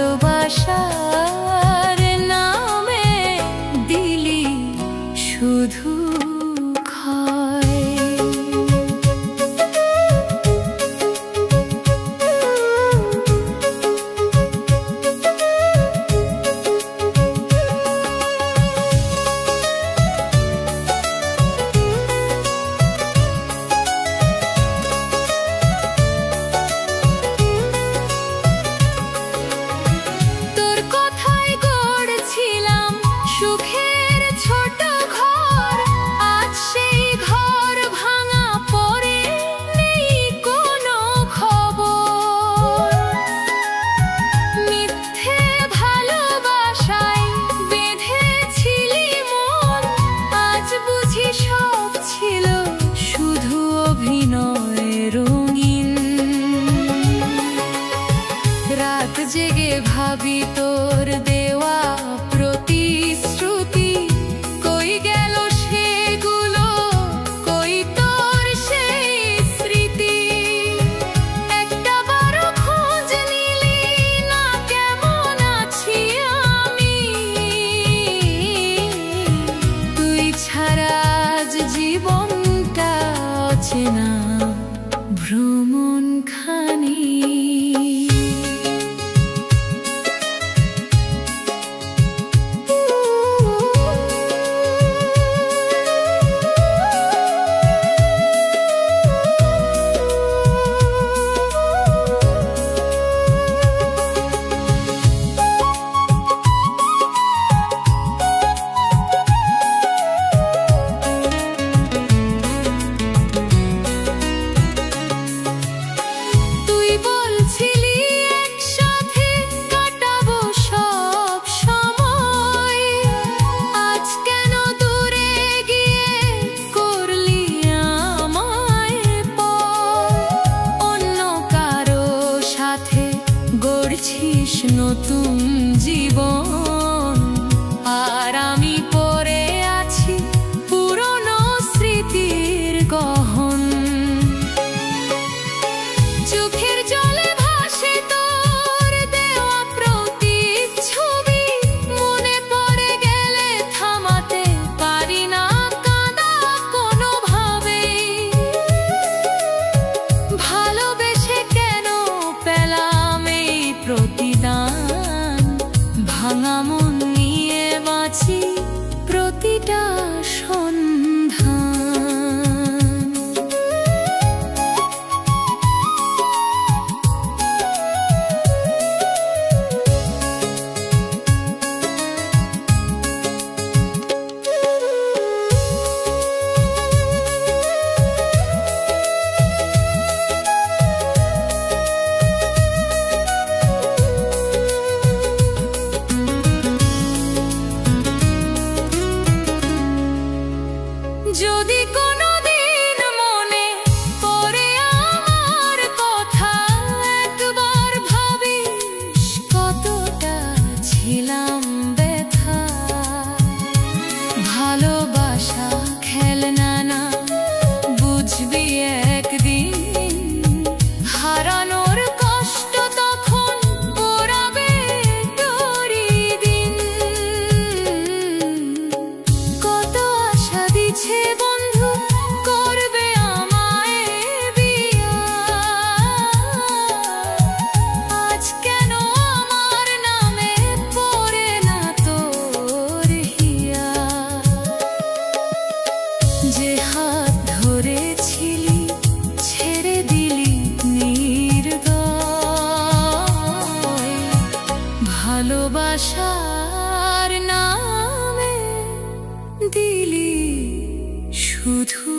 ভালোবাসার নামে দিলি শুধু ক্ষয়। রাত জেগে ভাবি তোর দেওয়া প্রতিশ্রুতি, কই গেল সেগুলো, কই তোর সেই স্মৃতি। একটা বারো খোঁজ নিলি না কেমন আছি আমি, তুই ছাড়া আজ জীবনটা অচেনা ভ্রমণ খানি। নতুন জীবন আর আমি পড়ে আছি পুরনো স্মৃতির গহন। চোখের জলে ভাসে তোর দেওয়া প্রতিচ্ছবি, মনে পড়ে গেলে থামাতে পারি না কাঁদা কোনোভাবেই। ভালোবেসে কেন পেলাম এই প্রতিদান, ভাঙা মন নিয়ে বাঁচি প্রতিটা সন্ধান। যদি কোনোদিন মনে পড়ে আমার কথা, একবার ভাবিস কতটা ছিলাম ব্যথা। ভালোবাসা খেলনা না, বুঝবি একদিন হারানোর কষ্ট তখন পোড়াবে তোরই দিন। কত আশা দিছে বন্ধু করবে আমায় বিয়া, আজ কেন আমার নামে পড়ে না তোর হিয়া। যে হাত ধরেছিলি ছেড়ে দিলি নির্দয়, ভালোবাসার নামে দিলি শুধু